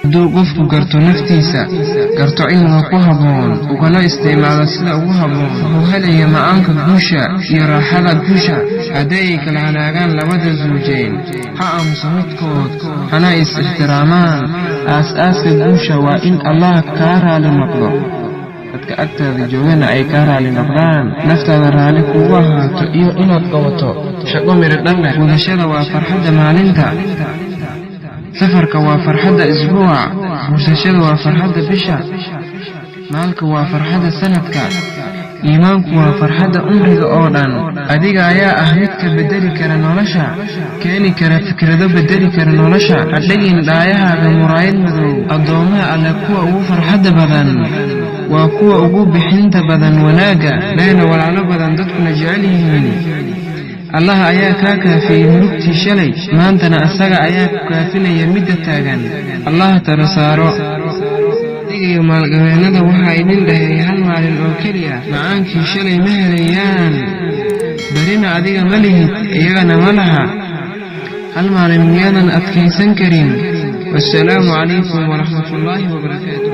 دو قفكو قرتو نفتيسا قرتو علمها كوهبون وقالوا استيمالا سلا وهبون وهلي معانك بوشا يرى حلا بوشا هدايك العناقان لودا زوجين حقا مصمتكوت حنايس احترامان أساس بوشا وإن الله كارا لمطلب dadka agtaada joogana ay ka raali noqdaan naftaada raali kugu ahaato iyo inaad qabato shaqo miro dhan leh wadashada waa farxadda maalinta safarka waa farxadda isbuuca guursashada waa farxadda bisha maalka waa farxadda sanadka iimaanku waa farxadda umriga oo dhan adiga ayaa ah midka bedeli kara nolosha keeni kara fikrado bedeli kara nolosha hadhagin dhaayahaaga muraayad madow addoomaha alle kuwa ugu farxadda badan waa kuwa ugu bixinta badan wanaaga leena walaalo badan dadkuna jecel yihiin allah ayaa kaa kaafiyey murugtii shalay maantana asaga ayaa ku kaafinaya midda taagan allah tala saaro iyo maalgabeenada waxaa idin dhahay hal maalin oo keliya macaankii shalay ma helayaan barina adiga ma lihid iyagana ma laha hal maalin miyaadan adkaysan karin wassalaamu calaykum waraxmatullaahi wabarakaatuh